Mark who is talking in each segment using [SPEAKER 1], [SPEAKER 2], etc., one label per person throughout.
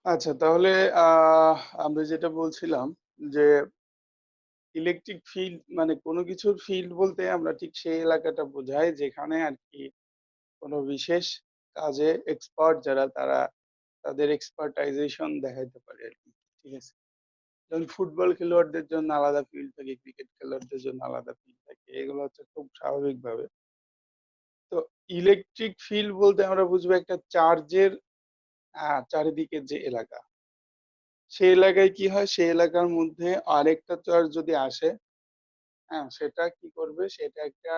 [SPEAKER 1] আচ্ছা তাহলে আমরা যেটা বলছিলাম যে ইলেকট্রিক ফিল্ড মানে কোনো কিছুর ফিল্ড বলতে আমরা ঠিক সেই এলাকাটা বোঝাই যেখানে আরকি কোনো বিশেষ কাজে এক্সপার্ট যারা তারা তাদের এক্সপার্টাইজেশন দেখাইতে পারে আরকি। ঠিক আছে? যেমন ফুটবল খেলোয়াড়দের জন্য আলাদা ফিল্ড থাকে, ক্রিকেট খেলোয়াড়দের জন্য আলাদা ফিল্ড থাকে। এগুলো হচ্ছে খুব স্বাভাবিকভাবে। তো ইলেকট্রিক ফিল্ড বলতে আমরা বুঝবো একটা চার্জের চারিদিকের যে এলাকা। সেই এলাকায় কি হয়? সেই এলাকার মধ্যে আরেকটা চার্জ যদি আসে, হ্যাঁ? সেটা কি করবে? সেটা একটা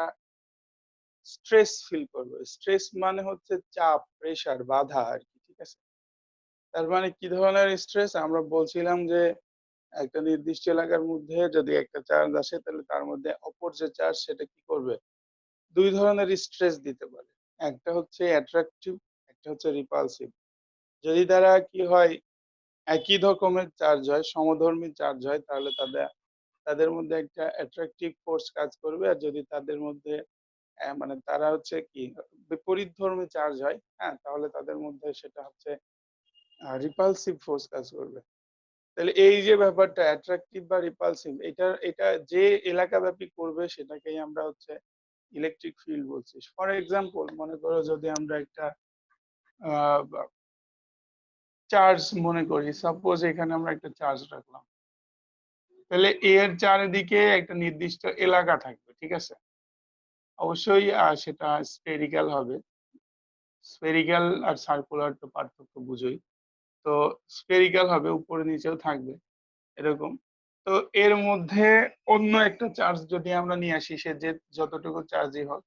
[SPEAKER 1] স্ট্রেস ফিল করবে। স্ট্রেস মানে হচ্ছে চাপ, প্রেশার, বাধা আরকি। ঠিক আছে? তার মানে কি ধরনের স্ট্রেস? আমরা বলছিলাম যে একটা নির্দিষ্ট এলাকার মধ্যে যদি একটা চার্জ আসে তাহলে তার মধ্যে অপর যে চার্জ সেটা কি করবে? ২ ধরনের স্ট্রেস দিতে পারে। একটা হচ্ছে অ্যাট্রাকটিভ, একটা হচ্ছে রিপালসিভ। যদি তারা কি হয় একই রকমের চার্জ হয়, সমধর্মী চার্জ হয় তাহলে তাদের মধ্যে একটা অ্যাট্রাকটিভ ফোর্স কাজ করবে। আর যদি তাদের মধ্যে মানে তারা হচ্ছে কি বিপরীতধর্মী চার্জ হয়, হ্যাঁ? তাহলে তাদের মধ্যে সেটা হচ্ছে রিপালসিভ ফোর্স কাজ করবে। তাহলে এই যে ব্যাপারটা অ্যাট্রাকটিভ বা রিপালসিভ এটা যে এলাকাব্যাপী করবে সেটাকেই আমরা হচ্ছে ইলেকট্রিক ফিল্ড বলছি। ফর এক্সাম্পল মনে করো যদি আমরা একটা আ বা চার্জ মনে করি, সাপোজ এখানে আমরা একটা চার্জ রাখলাম। তাহলে এর চারিদিকে একটা নির্দিষ্ট এলাকা থাকবে। ঠিক আছে? অবশ্যই সেটা স্ফেরিক্যাল হবে। স্ফেরিক্যাল আর সার্কুলার তো পার্থক্য বুঝোই। তো স্ফেরিক্যাল হবে উপরে নিচেও থাকবে এরকম। তো এর মধ্যে অন্য একটা চার্জ যদি আমরা নিয়ে আসি সে যে যতটুকু চার্জই হোক,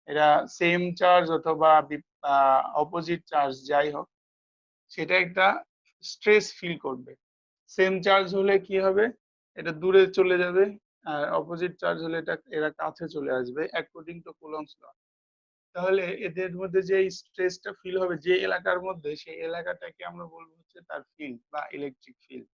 [SPEAKER 1] এরা সেম চার্জ অথবা অপোজিট চার্জ যাই হোক, সেটা একটা স্ট্রেস ফিল করবে। সেম চার্জ হলে কি হবে? এটা দূরে চলে যাবে। আর অপোজিট চার্জ হলে এরা কাছে চলে আসবে অ্যাকর্ডিং টু কুলম্বস ল। তাহলে এদের মধ্যে যে স্ট্রেসটা ফিল হবে যে এলাকার মধ্যে সেই এলাকাটাকে আমরা বলবো হচ্ছে তার ফিল্ড বা ইলেকট্রিক ফিল্ড।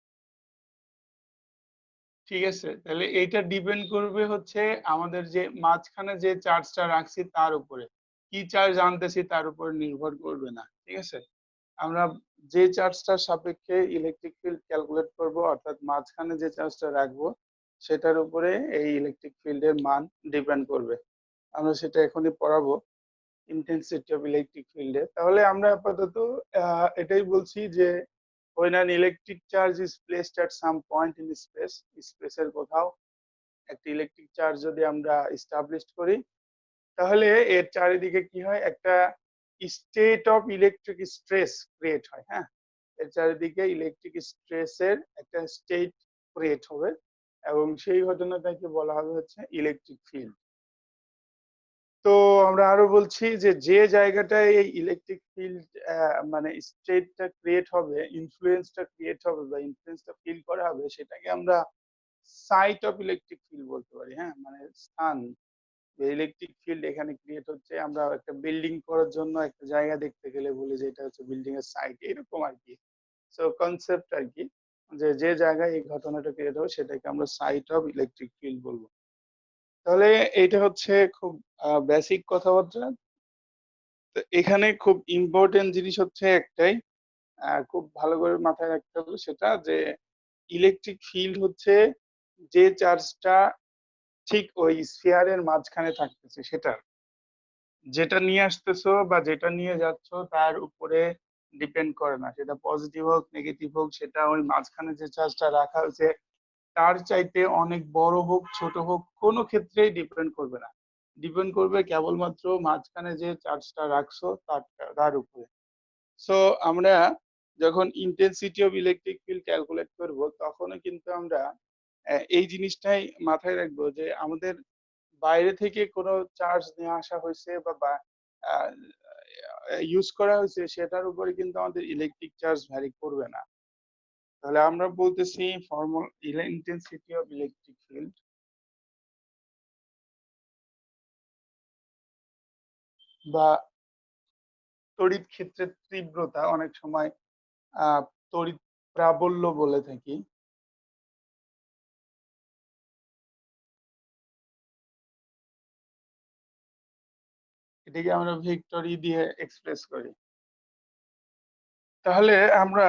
[SPEAKER 1] ঠিক আছে? তাহলে এইটা ডিপেন্ড করবে হচ্ছে আমাদের যে মাঝখানে যে চার্জটা রাখছি তার উপরে। কি চার্জ আনতেছি তার উপর নির্ভর করবে না। ঠিক আছে? আমরা যে চার্জটার সাপেক্ষে ইলেকট্রিক ফিল্ড ক্যালকুলেট করব অর্থাৎ মাঝখানে যে চার্জটা রাখবো সেটার উপরে এই ইলেকট্রিক ফিল্ডের মান ডিপেন্ড করবে। আমরা সেটা এখনই পড়াবো ইনটেনসিটি অফ ইলেকট্রিক ফিল্ডে। তাহলে আমরা আপাতত এটাই বলছি যে when an electric charge is placed at some point in space, স্পেসের কোথাও একটা ইলেকট্রিক চার্জ যদি আমরা established করি তাহলে এর চারিদিকে কি হয় একটা state of electric stress create হয়, হ্যাঁ? এর চারিদিকে ইলেকট্রিক স্ট্রেসের একটা স্টেট ক্রিয়েট হবে এবং সেই ঘটনাটাকে বলা হবে হচ্ছে ইলেকট্রিক ফিল্ড। তো আমরা আরো বলছি যে জায়গাটায় এই ইলেকট্রিক ফিল্ড মানে স্টেটটা ক্রিয়েট হবে, ইনফ্লুয়েন্সটা ক্রিয়েট হবে বা ইনফ্লুয়েন্সটা ফিল করা হবে সেটাকে আমরা সাইট অফ ইলেকট্রিক ফিল্ড বলতে পারি, হ্যাঁ? মানে স্থান ইলেকট্রিক ফিল্ড এখানে ক্রিয়েট হচ্ছে। আমরা একটা বিল্ডিং করার জন্য একটা জায়গা দেখতে গেলে বলি যে এটা হচ্ছে বিল্ডিং এর সাইট এরকম আরকি। সো কনসেপ্ট আরকি যে জায়গায় এই ঘটনাটা ক্রিয়েট হবে সেটাকে আমরা সাইট অফ ইলেকট্রিক ফিল্ড বলব। তাহলে এইটা হচ্ছে খুব বেসিক কথাবার্তা। তো এখানে খুব ইম্পোর্টেন্ট জিনিস হচ্ছে একটাই, খুব ভালো করে মাথায় রাখতে হবে সেটা যে ইলেকট্রিক ফিল্ড হচ্ছে যে চার্জটা ঠিক ওই স্ফিয়ার এর মাঝখানে থাকতেছে সেটার। যেটা নিয়ে আসতেছো বা যেটা নিয়ে যাচ্ছ তার উপরে ডিপেন্ড করে না। সেটা পজিটিভ হোক, নেগেটিভ হোক সেটা ওই মাঝখানে যে চার্জটা রাখা হয়েছে তার চাইতে অনেক বড় হোক, ছোট হোক কোনো ক্ষেত্রেই ডিপেন্ড করবে না। ডিপেন্ড করবে কেবলমাত্র মাঝখানে যে চার্জটা রাখছো তার উপরে। সো আমরা যখন intensity of electric field calculate করব তখনও কিন্তু আমরা এই জিনিসটাই মাথায় রাখবো যে আমাদের বাইরে থেকে কোনো চার্জ নিয়ে আসা হইছে বা আ ইউজ করা হইছে সেটার উপরে কিন্তু আমাদের ইলেকট্রিক চার্জ ভ্যারি করবে না। তাহলে আমরা বলতেছি ইনটেনসিটি অফ ইলেকট্রিক ফিল্ড বা তড়িৎ ক্ষেত্রের তীব্রতা অনেক সময় আ তড়িৎ প্রাবল্য বলে থাকি। এটাকে আমরা ভেক্টর ই দিয়ে এক্সপ্রেস করি। তাহলে আমরা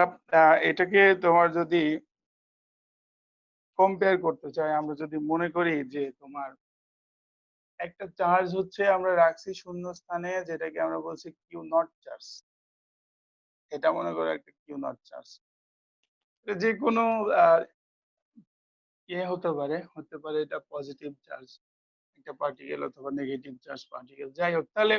[SPEAKER 1] এটাকে তোমার যদি কম্পেয়ার করতে চাই, আমরা যদি মনে করি যে তোমার একটা চার্জ হচ্ছে আমরা রাখছি শূন্য স্থানে, যেটাকে আমরা বলছি কিউ নট চার্জ। এটা মনে করো একটা কিউ নট চার্জ। এটা যেকোনো আহ হতে পারে এটা পজিটিভ চার্জ একটা পার্টিকেল অথবা নেগেটিভ চার্জ পার্টিকেল, যাই হোক। তাহলে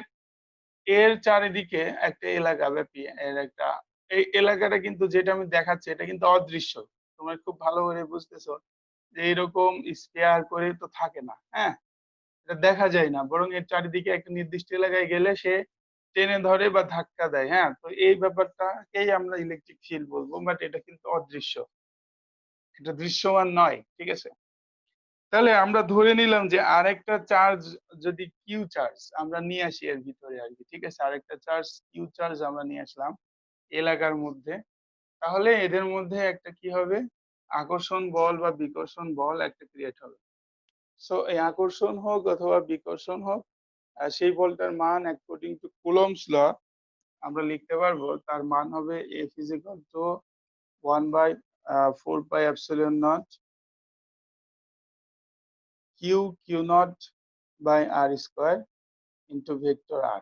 [SPEAKER 1] এর চারিদিকে একটা এলাকা ব্যাপী এর একটা এই এলাকাটা কিন্তু যেটা আমি দেখাচ্ছি এটা কিন্তু অদৃশ্য। তোমরা খুব ভালো করে বুঝতেছো যে এইরকম স্পেয়ার করে তো থাকে না, হ্যাঁ? এটা দেখা যায় না, বরং এর চারিদিকে একটা নির্দিষ্ট এলাকায় গেলে সে টেনে ধরে বা ধাক্কা দেয়, হ্যাঁ? তো এই ব্যাপারটাকেই আমরা ইলেকট্রিক ফিল্ড বলবো, বাট এটা কিন্তু অদৃশ্য, এটা দৃশ্যমান নয়, ঠিক আছে? তাহলে আমরা ধরে নিলাম যে আরেকটা চার্জ, যদি কিউ চার্জ আমরা নিয়ে আসি এর ভিতরে আর কি, ঠিক আছে? আরেকটা চার্জ কিউ চার্জ আমরা নিয়ে আসলাম এলাকার মধ্যে, তাহলে এদের মধ্যে একটা কি হবে, আকর্ষণ বল বা বিকর্ষণ বল একটা ক্রিয়েট হবে। সো এই আকর্ষণ হোক অথবা বিকর্ষণ হোক, সেই বলটার মান অ্যাকর্ডিং টু কুলম্বস ল আমরা লিখতে পারবো, তার মান হবে F is equal to 1 by 4 pi epsilon naught q naught by r square into vector r।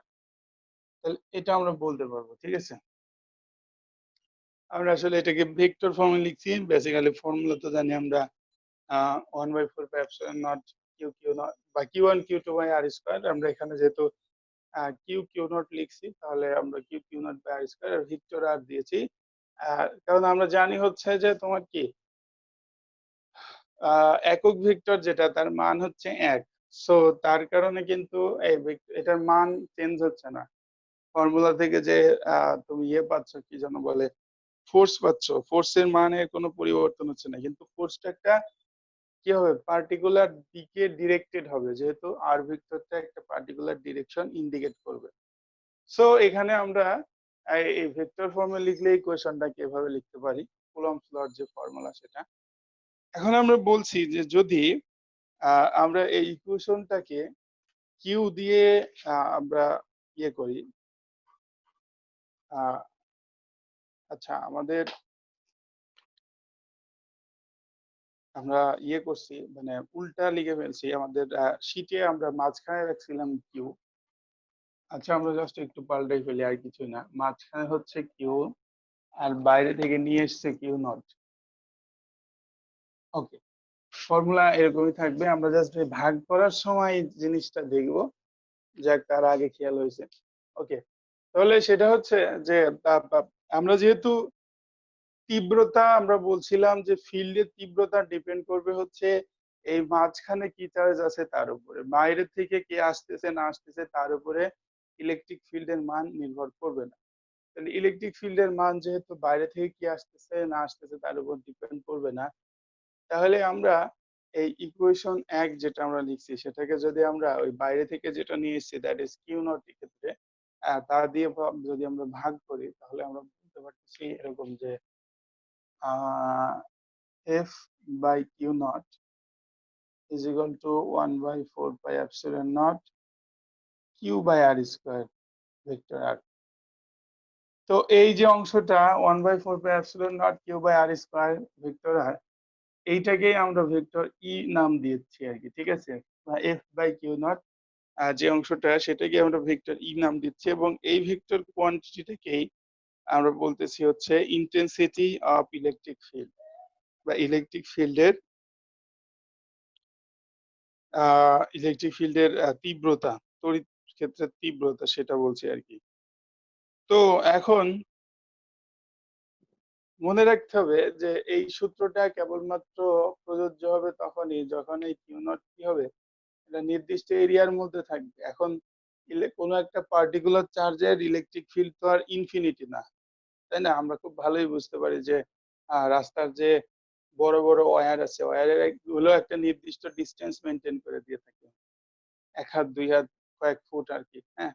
[SPEAKER 1] তাহলে এটা আমরা বলতে পারবো, ঠিক আছে? আমরা আসলে এটাকে ভেক্টর ফর্মে লিখছি, বেসিক্যালি ফর্মুলা তো জানি আমরা 1 by 4 pi epsilon naught q naught বা q1 q2 by r square। আমরা এখানে যেহেতু q naught লিখছি, তাহলে আমরা q naught by r square আর ভেক্টর r দিয়েছি। কারণ আমরা জানি হচ্ছে যে তোমার কি একক ভেক্টর যেটা তার মান হচ্ছে 1। সো তার কারণে কিন্তু এটার মান চেঞ্জ হচ্ছে না। ফর্মুলা থেকে যে তুমি পাচ্ছ, কি যেন বলে, ফোর্স পাচ্ছ, ফোর্সের মানের কোনো পরিবর্তন হচ্ছে না, কিন্তু ফোর্সটা একটা কি হবে, পার্টিকুলার দিকে ডিরেক্টেড হবে, যেহেতু আর ভেক্টরটা একটা পার্টিকুলার ডিরেকশন ইন্ডিকেট করবে। সো এখানে আমরা এই ভেক্টর ফর্মে লিখলে এই কোয়েশনটাকে এভাবে লিখতে পারি, কুলম্বস লর যে ফর্মুলা সেটা। এখন আমরা বলছি যে যদি আমরা এই ইকুয়েশনটাকে কিউ দিয়ে আমরা করি, আচ্ছা আমাদের আমরা করছি মানে উল্টা লিখে ফেলছি, আমাদের শীটে আমরা মাঝখানে রাখছিলাম কিউ। আচ্ছা আমরা জাস্ট একটু পাল্টাই ফেলি, আর কিছুই না, মাঝখানে হচ্ছে কিউ আর বাইরে থেকে নিয়ে এসছে কিউ নট। ওকে, ফর্মুলা এরকমই থাকবে, আমরা জাস্ট ভাগ করার সময় এই জিনিসটা দেখবো, যাক তার আগে খেয়াল হয়েছে। ওকে, তাহলে সেটা হচ্ছে যে আমরা যেহেতু তীব্রতা, আমরা বলছিলাম যে ফিল্ডের তীব্রতা ডিপেন্ড করবে হচ্ছে এই মাঝখানে কি চার্জ আছে তার উপরে, বাইরে থেকে কে আসতেছে না আসতেছে তার উপরে ইলেকট্রিক ফিল্ডের মান নির্ভর করবে না। তাহলে ইলেকট্রিক ফিল্ডের মান যেহেতু বাইরে থেকে কি আসতেছে না আসতেছে তার উপর ডিপেন্ড করবে না, তাহলে আমরা এই ইকুয়েশন 1 যেটা আমরা লিখছি সেটাকে যদি আমরা ওই বাইরে থেকে যেটা নিয়ে এসেছি দ্যাট ইজ কিউ নট এর ক্ষেত্রে তা দিয়ে যদি আমরা ভাগ করি, তাহলে আমরা বলতে পারতেছি এরকম যে f by q naught is equal to 1 by 4 pi epsilon naught q by r square vector r। তো এই যে অংশটা 1 by 4 pi epsilon naught q by r square vector r, এইটাকেই আমরা ভেক্টর ই নাম দিয়েছি আর কি, ঠিক আছে? বা f by q naught যে অংশটা সেটাকে আমরা ভেক্টর ই নাম দিচ্ছি, এবং এই ভেক্টর কোয়ান্টিটিটাকেই আমরা বলতেছি হচ্ছে ইন্টেন্সিটি অফ ইলেকট্রিক ফিল্ড বা ইলেকট্রিক ফিল্ডের তীব্রতা, তড়িৎ ক্ষেত্রের তীব্রতা সেটা বলছি আর কি। তো এখন মনে রাখতে হবে যে এই সূত্রটা কেবলমাত্র প্রযোজ্য হবে তখনই যখন এই কিউ নট কি হবে, এটা নির্দিষ্ট এরিয়ার মধ্যে থাকবে। এখন কোনো একটা পার্টিকুলার চার্জের ইলেকট্রিক ফিল্ড তো আর ইনফিনিটি না, তাই না? আমরা খুব ভালোই বুঝতে পারি যে রাস্তার যে বড় বড় ওয়্যার আছে, ওয়্যারের গুলো একটা নির্দিষ্ট ডিস্টেন্স মেনটেন করে দিয়ে থাকে, 1 হাত 2 হাত কয়েক ফুট আর কি, হ্যাঁ?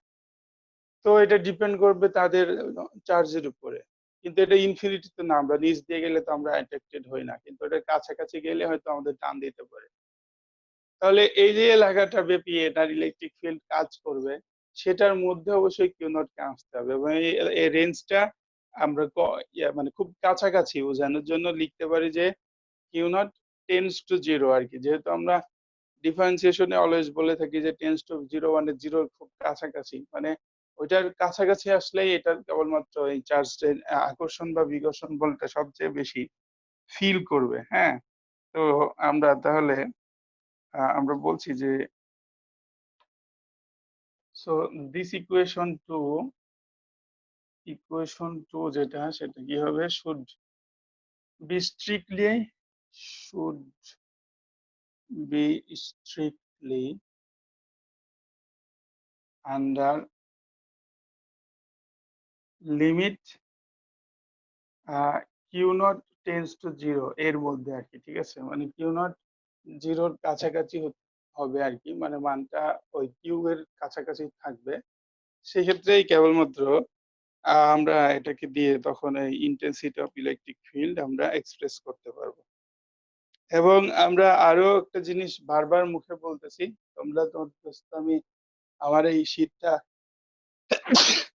[SPEAKER 1] তো এটা ডিপেন্ড করবে তাদের চার্জের উপরে। কিন্তু এটা ইনফিনিটি তো না, আমরা নিচ দিয়ে গেলে তো আমরা অ্যাট্রাক্টেড হই না, কিন্তু এটার কাছাকাছি গেলে হয়তো আমাদের টান দিতে পারে। তাহলে এই যে এলাকাটা ব্যাপী এটার ইলেকট্রিক ফিল্ড কাজ করবে, সেটার মধ্যে অবশ্যই কিউ নট কে আসতে হবে, এবং এই রেঞ্জটা আমরা মানে খুব কাছাকাছি বোঝানোর জন্য লিখতে পারি যে কিউ নট টেন্ডস টু 0 আরকি। যেহেতু আমরা ডিফারেন্সিয়েশন এ অলওয়েজ বলে থাকি যে টেন্ডস টু 0 মানে 0 এর খুব কাছাকাছি। মানে ওইটার কাছাকাছি আসলেই এটার কেবলমাত্র এই চার্জের আকর্ষণ বা বিকর্ষণ বলটা সবচেয়ে বেশি ফিল করবে। হ্যাঁ? তো আমরা তাহলে আমরা বলছি যে সো দিস ইকুয়েশন 2 যেটা সেটা কি হবে? be strictly should be strictly under limit q naught tends to 0 এর মধ্যে আরকি। ঠিক আছে? মানে q naught 0 র কাছাকাছি হবে আরকি। মানে মানটা ওই q এর কাছাকাছি থাকবে। সেক্ষেত্রেই কেবলমাত্র আমরা এটাকে দিয়ে তখন এই ইনটেনসিটি অফ ইলেকট্রিক ফিল্ড আমরা এক্সপ্রেস করতে পারবো। এবং আমরা আরো একটা জিনিস বারবার মুখে বলতেছি। তোমাদের কাছে তো আমি আমার এই শীটটা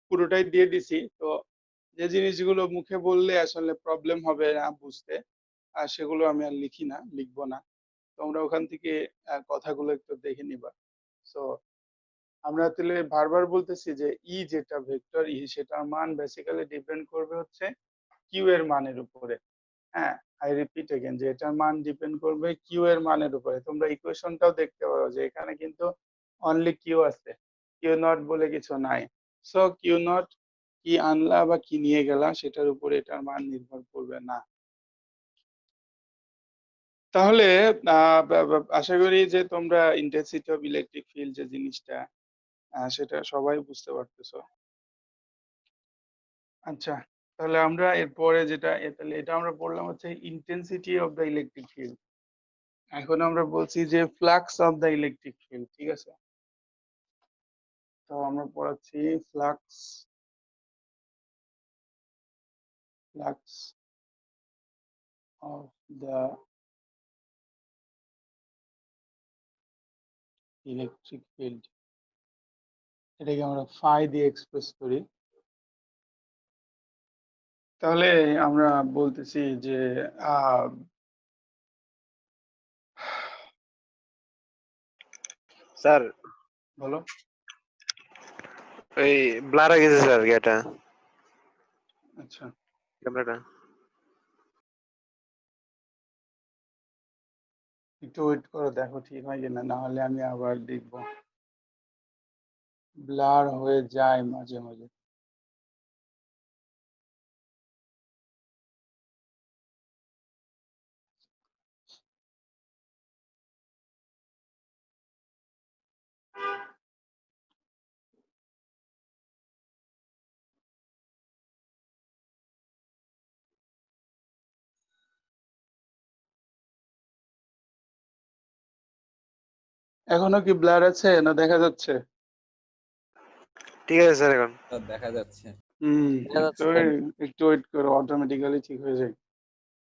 [SPEAKER 1] পুরোটাই দিয়ে দিছি। তো যে জিনিসগুলো মুখে বললে আসলে প্রবলেম হবে না বুঝতে, সেগুলো আমি আর লিখি না, লিখবো না। তোমরা ওখান থেকে কথাগুলো একটু দেখে নিবা। সো আমরা তাহলে বারবার বলতেছি যে যেটা ভেক্টর সেটার মান বেসিক্যালি ডিপেন্ড করবে হচ্ছে কিউ এর মানের উপরে। হ্যাঁ, আই রিপিট এগেইন যে এটার মান ডিপেন্ড করবে কিউ এর মানের উপরে। তোমরা ইকুয়েশনটাও দেখতে পারো যে এখানে কিন্তু অনলি কিউ আছে, কিউ নট বলে কিছু নাই। সো কিউ নট কি আনলা বা কি নিয়ে গেলা সেটার উপরে এটার মান নির্ভর করবে না। তাহলে আশা করি যে তোমরা ইন্টেন্সিটি অফ ইলেকট্রিক ফিল্ড যে জিনিসটা সেটা সবাই বুঝতে পারতেছো। আচ্ছা, তাহলে আমরা এরপরে যেটা তাহলে এটা আমরা পড়লাম হচ্ছে intensity of the electric field. এখন আমরা বলছি যে flux of the electric field. ঠিক আছে? তো আমরা পড়াচ্ছি flux flux of the electric field. এটাকে আমরা ফাই দিয়ে এক্সপ্রেস করি। তাহলে আমরা বলতেছি যে আহ
[SPEAKER 2] স্যার
[SPEAKER 1] বলো।
[SPEAKER 2] ওই ব্লার হয়ে গেছে স্যার এটা
[SPEAKER 1] আচ্ছা,
[SPEAKER 2] ক্যামেরাটা।
[SPEAKER 1] একটু ওয়েট করো, দেখো ঠিক হয় কিনা, না হলে আমি আবার দেখবো। ব্লার হয়ে যায় মাঝে মাঝে। এখনো কি ব্লার আছে না দেখা যাচ্ছে?
[SPEAKER 2] ঠিক আছে স্যার এখন
[SPEAKER 3] দেখা যাচ্ছে।
[SPEAKER 1] একটু ওয়েট করো, অটোমেটিক্যালি ঠিক হয়ে যায়।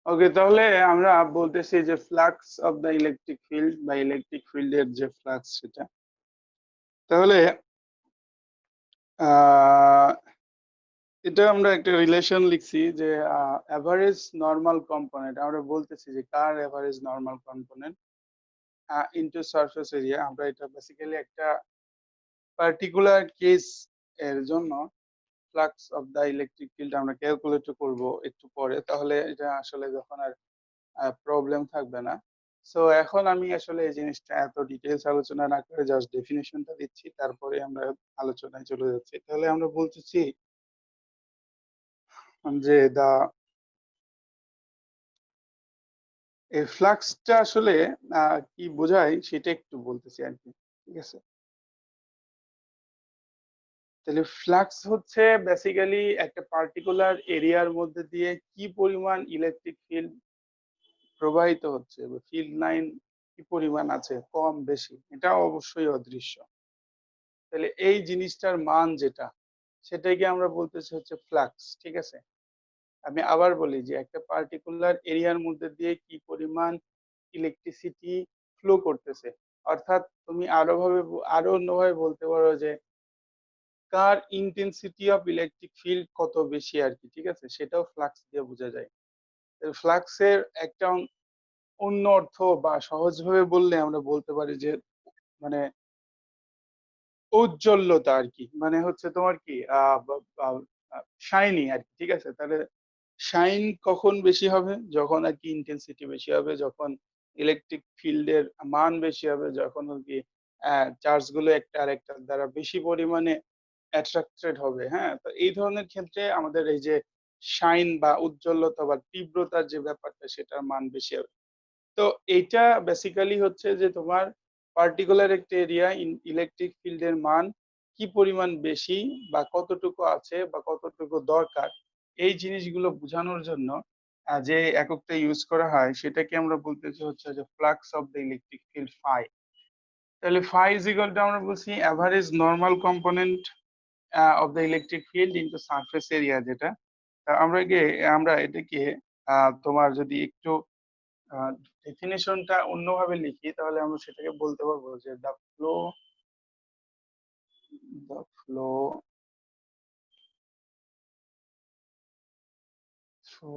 [SPEAKER 1] ওকে, তাহলে আমরা বলতেছি যে flux of the electric field বা ইলেকট্রিক ফিল্ডের যে ফ্লাক্স সেটা। তাহলে আহ এটা আমরা একটা রিলেশন লিখছি যে এভারেজ নরমাল কম্পোনেন্ট। আমরা বলতেছি যে কার average normal component into surface area. আমরা এটা বেসিক্যালি একটা পার্টিকুলার কেস এর জন্য flux of the electric field আমরা ক্যালকুলেট করব একটু পরে। তাহলে এটা আসলে যখন আর প্রবলেম থাকবে না। সো এখন আমি আসলে এই জিনিসটা এত ডিটেইলস আলোচনা না করে জাস্ট ডেফিনিশনটা দিচ্ছি, তারপরে আমরা আলোচনায় চলে যাচ্ছি। তাহলে আমরা বলতেছি যে এই ফ্লাক্সটা আসলে কি বোঝায় সেটা একটু বলতেছি আর কি। ঠিক আছে? তাহলে ফ্লাক্স হচ্ছে বেসিক্যালি একটা পার্টিকুলার এরিয়ার মধ্যে দিয়ে কি পরিমাণ ইলেকট্রিক ফিল্ড প্রবাহিত হচ্ছে বা ফিল্ড লাইন কি পরিমাণ আছে, কম বেশি, এটা অবশ্যই অদৃশ্য। তাহলে এই জিনিসটার মান যেটা, সেটাকে আমরা বলতেছি হচ্ছে ফ্লাক্স। ঠিক আছে? আমি আবার বলি যে একটা পার্টিকুলার এরিয়ার মধ্যে দিয়ে কি পরিমাণ ইলেকট্রিসিটি ফ্লো করতেছে। অর্থাৎ তুমি আরো অন্যভাবে বলতে পারো যে কার ইন্টেন্সিটি অফ ইলেকট্রিক ফিল্ড কত বেশি আর কি, ঠিক আছে, সেটাও ফ্লাক্স দিয়ে বোঝা যায়। ফ্লাক্সের একটা অন্য অর্থ বা সহজভাবে বললে আমরা বলতে পারি যে মানে ঔজ্জ্বল্যতা আর কি, মানে হচ্ছে তোমার কি শাইনি আর কি, ঠিক আছে। তাহলে শাইন কখন বেশি হবে, যখন আর কি ইন্টেন্সিটি বেশি হবে, যখন ইলেকট্রিক ফিল্ডের মান বেশি হবে, যখন আর কি চার্জ গুলো একটা আরেকটার দ্বারা বেশি পরিমাণে অ্যাট্রাক্টেড হবে। হ্যাঁ, তো এই ধরনের ক্ষেত্রে আমাদের এই যে শাইন বা উজ্জ্বলতা বা তীব্রতার যে ব্যাপারটা সেটার মান বেশি হবে। তো এইটা বেসিক্যালি হচ্ছে যে তোমার পার্টিকুলার একটা এরিয়া ইলেকট্রিক ফিল্ডের মান কি পরিমাণ বেশি বা কতটুকু আছে বা কতটুকু দরকার, এই জিনিসগুলো বোঝানোর জন্য যে এককটা ইউজ করা হয় সেটাকে আমরা বলতেছি হচ্ছে যে flux of the electric field phi. তাহলে ফাই ইজ ইকুয়াল টু আমরা বলছি average normal component of the electric field into surface area, যেটা আমরা এটাকে তোমার যদি একটু ডেফিনিশনটা অন্যভাবে লিখি তাহলে আমরা সেটাকে বলতে পারবো যে the flow through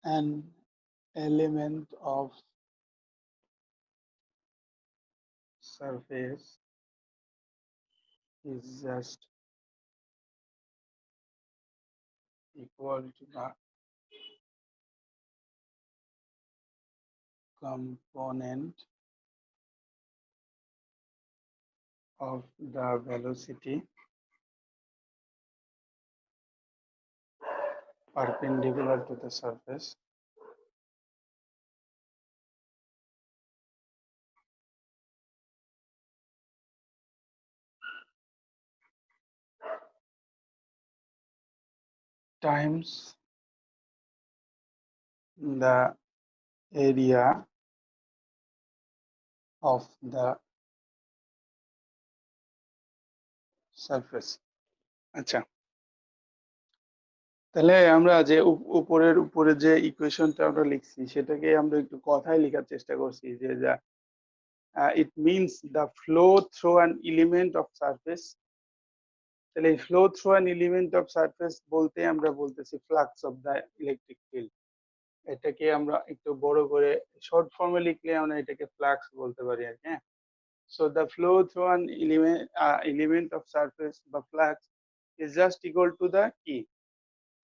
[SPEAKER 1] an element of surface is just equal to the component of the velocity perpendicular to the surface times the area of the surface। আচ্ছা, তাহলে আমরা যে উপরে যে ইকুয়েশনটা আমরা লিখছি সেটাকে আমরা একটু কথায় লেখার চেষ্টা করছি যে it means the flow through an element of surface। তাহলে এই flow through an element of surface বলতে আমরা বলতেছি flux of the electric field। এটাকে আমরা একটু বড় করে শর্ট ফর্মে লিখলে আমরা এটাকে ফ্লাক্স বলতে পারি আর কি। হ্যাঁ, so the flow through an element of surface বা flux is just equal to the key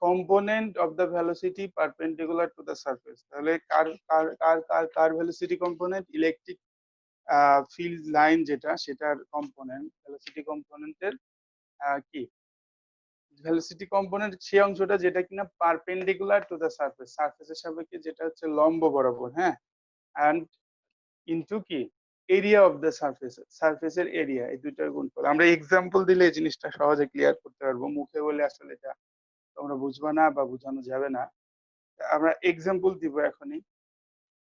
[SPEAKER 1] component of the velocity perpendicular to the surface। তাহলে কার velocity component, electric field line যেটা সেটার কম্পোনেন্ট, ভেলোসিটি কম্পোনেন্টের কি velocity component সেই অংশটা যেটা কিনা perpendicular to the surface, সারফেসের সাপেক্ষে যেটা হচ্ছে লম্ব বরাবর। হ্যাঁ, এন্ড ইনটু কি এরিয়া অফ দ্য সারফেস, সারফেসের এরিয়া, এই দুইটার গুণফল। আমরা এক্সাম্পল দিলে এই জিনিসটা সহজে ক্লিয়ার করতে পারবো, মুখে বলে আসলে এটা তোমরা বুঝবা না বা বোঝানো যাবে না। আমরা এক্সাম্পল দিব এখনই।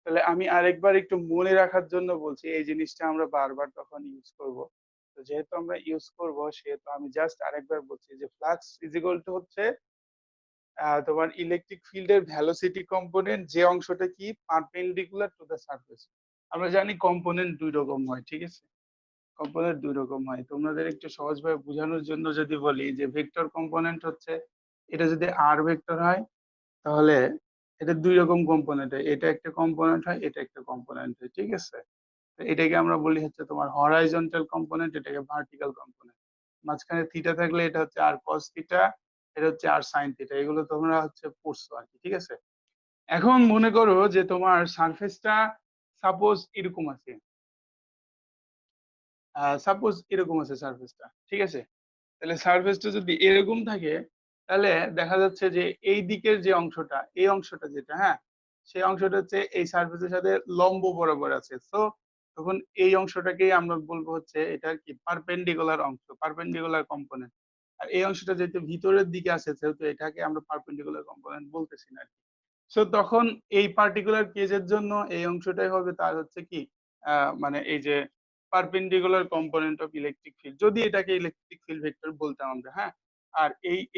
[SPEAKER 1] তাহলে আমি আরেকবার একটু মনে রাখার জন্য বলছি, এই জিনিসটা আমরা বারবার তখন ইউজ করব। তো যেহেতু আমরা ইউজ করব সেহেতু আমি জাস্ট আরেকবার বলছি যে ফ্লাক্স ইজ ইকুয়াল টু হচ্ছে তোমার ইলেকট্রিক ফিল্ডের ভেলোসিটি কম্পোনেন্ট যে অংশটা কি পারপেন্ডিকুলার টু দ্য সারফেস। আমরা জানি কম্পোনেন্ট দুই রকম হয়, ঠিক আছে, কম্পোনেন্ট দুই রকম হয়। তোমাদের একটু সহজভাবে বোঝানোর জন্য যদি বলি যে ভেক্টর কম্পোনেন্ট হচ্ছে এটা যদি আর ভেক্টর হয় তাহলে এটা দুই রকম কম্পোনেন্ট হয়, এটা একটা কম্পোনেন্ট হয়, এটা একটা কম্পোনেন্ট হয়, ঠিক আছে। তো এটাকে আমরা বলি হচ্ছে তোমার হরাইজন্টাল কম্পোনেন্ট, এটাকে ভার্টিক্যাল কম্পোনেন্ট। মাঝখানে থিটা থাকলে এটা হচ্ছে আর কস থিটা, এটা হচ্ছে আর সাইন থিটা, এগুলো তোমরা হচ্ছে পড়ছো আর কি, ঠিক আছে। এখন মনে করো যে তোমার সারফেসটা সাপোজ এরকম আছে, সারফেসটা, ঠিক আছে। তাহলে সারফেসটা যদি এরকম থাকে তাহলে দেখা যাচ্ছে যে এই দিকের যে অংশটা, এই অংশটা যেটা, হ্যাঁ, সেই অংশটা হচ্ছে এই সারফেসের সাথে লম্ব বরাবর আছে। তো তখন এই অংশটাকেই আমরা বলবো হচ্ছে এটা কি পারপেন্ডিকুলার অংশ, পারপেন্ডিকুলার কম্পোনেন্ট। আর এই অংশটা যেহেতু ভিতরের দিকে আছে সেহেতু এটাকে আমরা পারপেন্ডিকুলার কম্পোনেন্ট বলতেছি না। সো তখন এই পার্টিকুলার কেজের জন্য এই অংশটাই হবে তার হচ্ছে কি মানে এই যে perpendicular component of electric field, যদি এটাকে ইলেকট্রিক ফিল্ড ভেক্টর বলতাম আমরা। হ্যাঁ, আর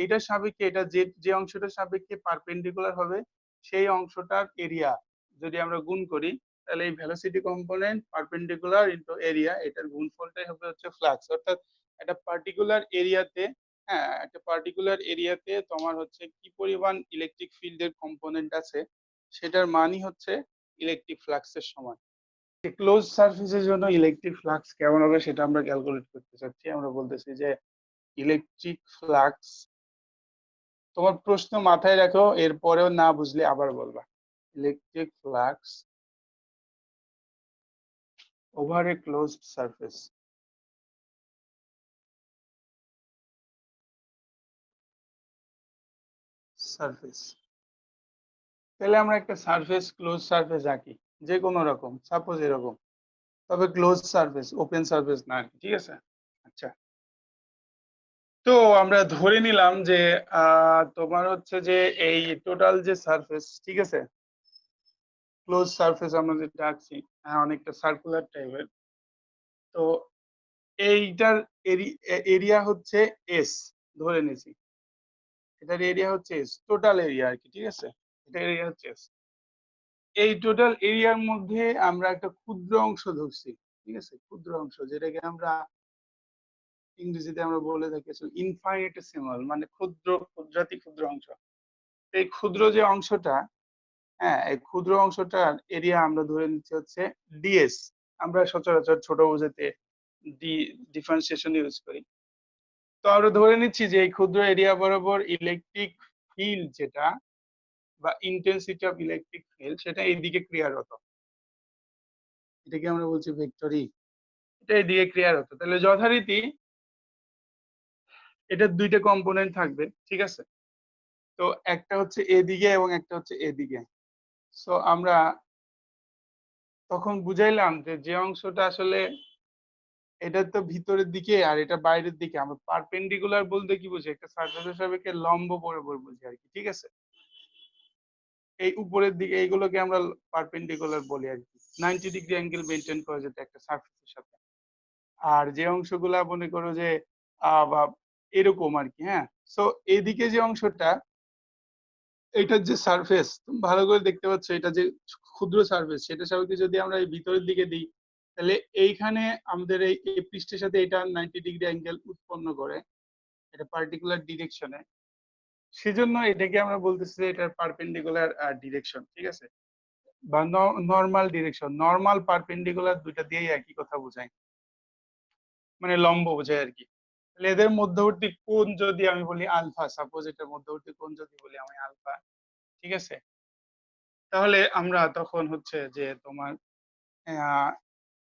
[SPEAKER 1] এইটার সাপেক্ষে এটা যে যে অংশটার সাপেক্ষে পারপেন্ডিকুলার হবে সেই অংশটার এরিয়া যদি আমরা গুণ করি তাহলে এই velocity component perpendicular into area, এটার গুণফলটাই হবে হচ্ছে ফ্লাক্স। অর্থাৎ একটা পার্টিকুলার এরিয়াতে, হ্যাঁ, একটা পার্টিকুলার এরিয়াতে তোমার হচ্ছে কি পরিমাণ ইলেকট্রিক ফিল্ডের কম্পোনেন্ট আছে সেটার মানই হচ্ছে ইলেকট্রিক ফ্লাক্সের সমান। ক্লোজ সারফেসের জন্য ইলেকট্রিক ফ্লাক্স কেমন হবে সেটা আমরা ক্যালকুলেট করতে চাচ্ছি। আমরা বলতেছি যে ইলেকট্রিক ফ্লাক্স, তোমার প্রশ্ন মাথায় রাখো, এরপরেও না বুঝলে আবার বলবা। ইলেকট্রিক ফ্লাক্স ওভার এ ক্লোজড সারফেস। সারফেস, তাহলে আমরা একটা সারফেস, ক্লোজ সারফেস আঁকি যে কোনো রকম, সাপোজ এরকম, তবে ক্লোজ সারফেস, ওপেন সারফেস না আর কি, ঠিক আছে? আচ্ছা, তো আমরা ধরে নিলাম যে তোমার হচ্ছে যে এই টোটাল যে সারফেস, ঠিক আছে, ক্লোজ সারফেস আমরা যেটা আঁকছি, অনেকটা সার্কুলার টাইপের। তো এইটার এরিয়া হচ্ছে এস, ধরে নিয়েছি এটার এরিয়া হচ্ছে এস, টোটাল এরিয়া আর কি, ঠিক আছে, এটার এরিয়া হচ্ছে এস। এই টোটাল এরিয়ার মধ্যে আমরা একটা ক্ষুদ্র অংশ ধরছি, ঠিক আছে, ক্ষুদ্র অংশ যেটাকে আমরা ইংরেজিতে আমরা বলে থাকি ইনফাইনিটেসিমাল, মানে ক্ষুদ্র, ক্ষুদ্রাতি ক্ষুদ্র অংশ। এই ক্ষুদ্র যে অংশটা, হ্যাঁ, এই ক্ষুদ্র অংশটার এরিয়া আমরা ধরে নিচ্ছি হচ্ছে ডিএস। আমরা সচরাচর ছোট বোঝাতে ডি ডিফারেন্সিয়েশন ইউজ করি। তো আমরা ধরে নিচ্ছি যে এই ক্ষুদ্র এরিয়া বরাবর ইলেকট্রিক ফিল্ড যেটা, বা ইন্টেন্সিটি অফ ইলেকট্রিক ফিল্ড, সেটা এইদিকে ক্রিয়ার হতো। এটাকে আমরা বলছি ভেক্টর ই, এটা এইদিকে ক্রিয়ার হতো। তাহলে যথারীতি এটার দুইটা কম্পোনেন্ট থাকবে, ঠিক আছে? তো একটা হচ্ছে এদিকে এবং একটা হচ্ছে এদিকে। সো আমরা তখন বুঝাইলাম যে যে অংশটা আসলে এটা তো ভিতরের দিকে আর এটা বাইরের দিকে, আমরা পারপেন্ডিকুলার বলতে কি বুঝি, একটা সারফেসের সাপেক্ষে লম্ব বরাবর বুঝি আর কি, ঠিক আছে? এই উপরের দিকে এইগুলোকে আমরা পারপেন্ডিকুলার বলি আর কি, 90 ডিগ্রি অ্যাঙ্গেল মেনটেন করা যেত একটা সারফেসের সাথে। আর যে অংশগুলা মনে করো যে বা এরকম আর কি, হ্যাঁ। সো এদিকে যে অংশটা, এটার যে সারফেস, তুমি ভালো করে দেখতে পাচ্ছ, এটা যে ক্ষুদ্র সারফেস, সেটা সাপেক্ষে যদি আমরা এই ভিতরের দিকে দিই, তাহলে এইখানে আমাদের এই পৃষ্ঠের সাথে এটা 90 ডিগ্রি অ্যাঙ্গেল উৎপন্ন করে, এটা পার্টিকুলার ডিরেকশনে। সেজন্য এটাকে আমরা বলতেছি যে এটার পারপেন্ডিকুলার ডিরেকশন, ঠিক আছে, বা নর্মাল ডিরেকশন। নর্মাল পারপেন্ডিকুলার দুইটা দিয়েই একই কথা বোঝায়, মানে লম্ব বোঝায় আর কি। তাহলে এদের মধ্যবর্তী কোণ যদি আমি বলি আলফা, সাপোজ এটার মধ্যবর্তী কোণ যদি বলি আমি আলফা, ঠিক আছে, তাহলে আমরা তখন হচ্ছে যে তোমার আহ,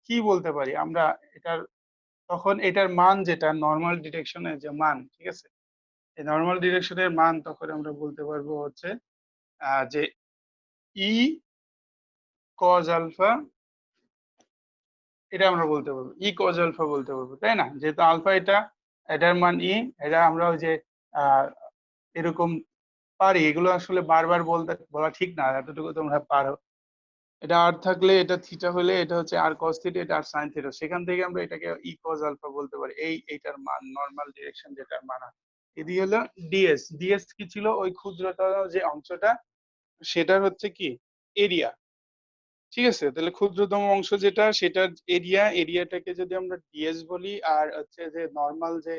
[SPEAKER 1] কি বলতে পারি আমরা, এটার তখন এটার মান যেটা নর্মাল ডিরেকশনের যে মান, ঠিক আছে, এই নর্মাল ডিরেকশনের মান তখন আমরা বলতে পারবো হচ্ছে যে ই কজ আলফা, এটা আমরা বলতে পারবো, ই কজ আলফা বলতে পারবো, তাই না? যেহেতু আলফা এটা, এটার মান ই, এটা আমরা ওই যে আহ এরকম পারি, এগুলো আসলে বারবার বলা ঠিক না, এতটুকু তোমরা পারো। এটা আর থাকলে এটা থিটা হলে এটা হচ্ছে আর কস থিটা, এটা আর সাইন থিটা, সেখান থেকে আমরা এটাকে ই কজ আলফা বলতে পারি। এইটার মান নর্মাল ডিরেকশন যেটার মান, এদিকে হলো ডিএস। ডিএস কি ছিল, ওই ক্ষুদ্রতর যে অংশটা, সেটার হচ্ছে কি এরিয়া, ঠিক আছে? তাহলে ক্ষুদ্রতম অংশ যেটা, সেটার এরিয়া, এরিয়াটাকে যদি আমরা ডিএস বলি, আর হচ্ছে যে নর্মাল যে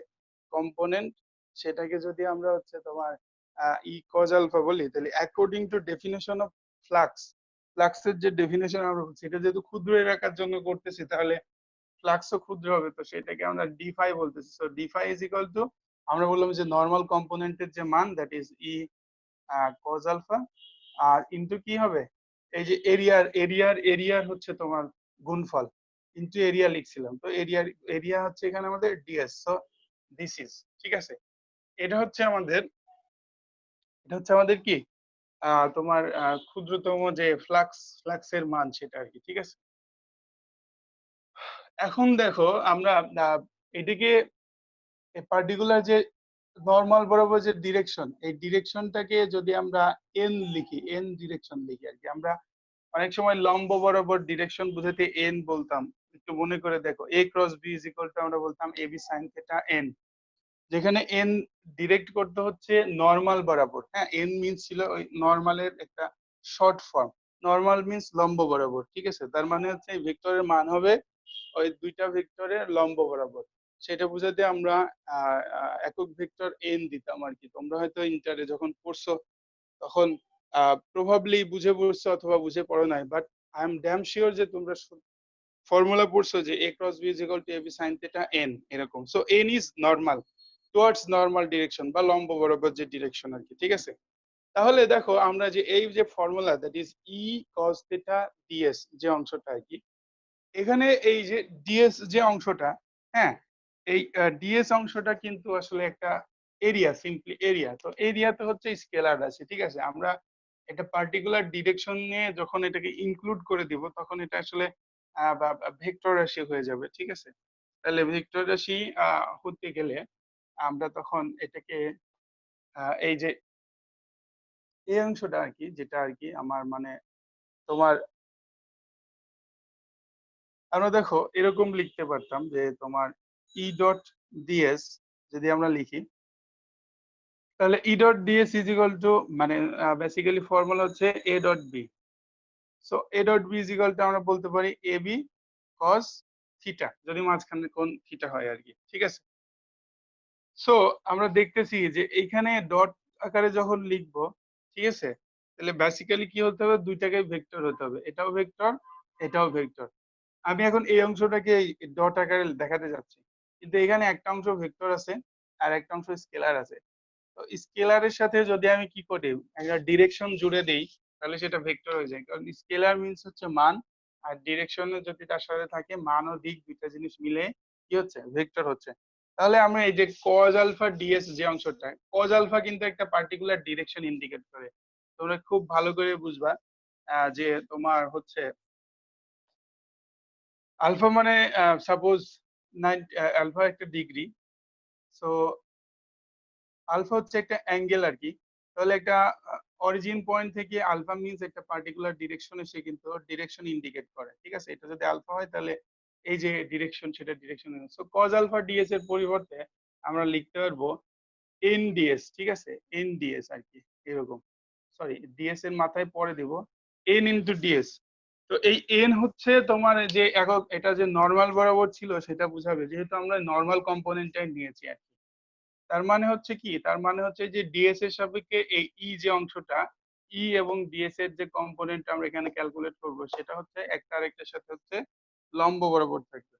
[SPEAKER 1] কম্পোনেন্ট, সেটাকে যদি আমরা হচ্ছে তোমার ই কজ আলফা বলি, তাহলে according to definition of flux, ফ্লাক্সের যে ডেফিনেশন আমরা সেটা যেহেতু ক্ষুদ্র এলাকার জন্য করতেছি, তাহলে ফ্লাক্সও ক্ষুদ্র হবে, তো সেটাকে আমরা ডি ফাই বলতেছি। So d phi is equal to, আমরা বললাম যে নর্মাল কম্পোনেন্টের যে মান, that is E cos alpha, আর ইনটু কি হবে, এই যে এরিয়ার হচ্ছে তোমার গুণফল, ইনটু এরিয়া লিখছিলাম, তো এরিয়া হচ্ছে এখানে আমাদের ডিএস। সো দিস ইজ, ঠিক আছে, এটা হচ্ছে আমাদের, এটা হচ্ছে আমাদের কি তোমার ক্ষুদ্রতম যে ফ্লাক্সের মান সেটা আর কি, ঠিক আছে। এখন দেখো আমরা এটিকে পার্টিকুলার যে নর্মাল বরাবর যে ডিরেকশন, এই ডিরেকশনটাকে যদি আমরা এন লিখি, এন ডিরেকশন লিখি আর কি, আমরা অনেক সময় লম্ব বরাবর ডিরেকশন বুঝাতে এন বলতাম। একটু মনে করে দেখো, A cross B is equal to আমরা বলতাম A B sine theta N, যেখানে এন ডিরেক্ট করতে হচ্ছে নর্মাল বরাবর, হ্যাঁ, এন মিনস ছিল ওই নর্মালের একটা শর্ট ফর্ম, নরমাল মিন্স লম্ব বরাবর, ঠিক আছে? তার মানে হচ্ছে এই ভেক্টরের মান হবে ওই দুইটা ভেক্টরের লম্ব বরাবর। সেটা বোঝাতে আমরা একক ভেক্টর এন দিতাম আর কি। তোমরা হয়তো ইন্টারে যখন পড়ছো তখন প্রবাবলি বুঝে পড়ছো অথবা বুঝে পড়ো নাই, but I am damn sure যে তোমরা ফর্মুলা পড়ছো যে a cross b is equal two ab sin theta n, এরকম। So n is normal towards normal direction বা লম্ব বরাবর যে ডিরেকশন আর কি, ঠিক আছে? তাহলে দেখো আমরা যে এই যে formula that is E cos theta ds যে অংশটা আর কি, এখানে এই যে ডিএস যে অংশটা, হ্যাঁ, এই ডিএস অংশটা কিন্তু আসলে একটা এরিয়া, সিম্পলি এরিয়া। তো এরিয়াতে হচ্ছে স্কেলার আছে, ঠিক আছে? আমরা একটা পার্টিকুলার ডিরেকশন নিয়ে যখন এটাকে ইনক্লুড করে দিব তখন এটা আসলে ভেক্টর রাশি হয়ে যাবে, ঠিক আছে? তাহলে ভেক্টর রাশি হতে গেলে আমরা তখন এটাকে এই যে এই অংশটা আর কি, যেটা আর কি আমার মানে তোমার, আমরা দেখো এরকম লিখতে পারতাম যে তোমার ই ডট ডিএস যদি আমরা লিখি, তাহলে E dot ds is equal to মানে বেসিক্যালি ফর্মুলা হচ্ছে A dot B. So A dot B is equal to আমরা বলতে পারি এ বি কস থিটা, যদি মাঝখানে কোন থিটা হয় আর কি, ঠিক আছে? সো আমরা দেখতেছি যে এইখানে ডট আকারে যখন লিখবো, ঠিক আছে, তাহলে বেসিক্যালি কি হতে হবে, দুইটাকে ভেক্টর হতে হবে, এটাও ভেক্টর এটাও ভেক্টর। আমি এখন এই অংশটাকে ডট আকারে দেখাতে যাচ্ছি, কিন্তু এখানে একটা অংশ ভেক্টর আছে আর একটা অংশ স্কেলার আছে। তো স্কেলারের সাথে যদি আমি কি করি, একটা ডিরেকশন জুড়ে দেই, তাহলে সেটা ভেক্টর হয়ে যায়, কারণ স্কেলার মিন্স হচ্ছে মান, আর ডিরেকশনে যদি তার সাথে থাকে মান ও দিক দুইটা জিনিস মিলে কি হচ্ছে, ভেক্টর হচ্ছে। তাহলে আমরা এই যে কজ আলফা ডিএস যে অংশটা, কজ আলফা কিন্তু একটা পার্টিকুলার ডিরেকশন ইন্ডিকেট করে। তোমরা খুব ভালো করে বুঝবা যে তোমার হচ্ছে আলফা মানে সাপোজ 90, আলফা একটা ডিগ্রি। সো আলফা হচ্ছে একটা অ্যাঙ্গেল আর কি। তাহলে একটা অরিজিন পয়েন্ট থেকে আলফা মিন্স একটা পার্টিকুলার ডিরেকশনে সে কিন্তু ডিরেকশন ইন্ডিকেট করে, ঠিক আছে? এটা যদি আলফা হয় তাহলে এই যে ডিরেকশন সেটা direction. So cos alpha ds এর পরিবর্তে আমরা লিখতে পারবো এন ডিএস, ঠিক আছে? এন ডিএস আর কি, এরকম। সরি, ডিএস এর মাথায় পরে দিব এন ইন্টু ডিএস। তো এই এন হচ্ছে তোমার যে একক, এটা যে নর্মাল বরাবর ছিল সেটা বুঝাবে, যেহেতু আমরা নর্মাল কম্পোনেন্টটাই নিয়েছি আর কি। তার মানে হচ্ছে কি, তার মানে হচ্ছে যে ডিএস এর সাপেক্ষে এই ই যে অংশটা, ই এবং ডিএস এর যে কম্পোনেন্ট আমরা এখানে ক্যালকুলেট করব সেটা হচ্ছে একটা আরেকটার সাথে হচ্ছে লম্ব বরাবর থাকবে।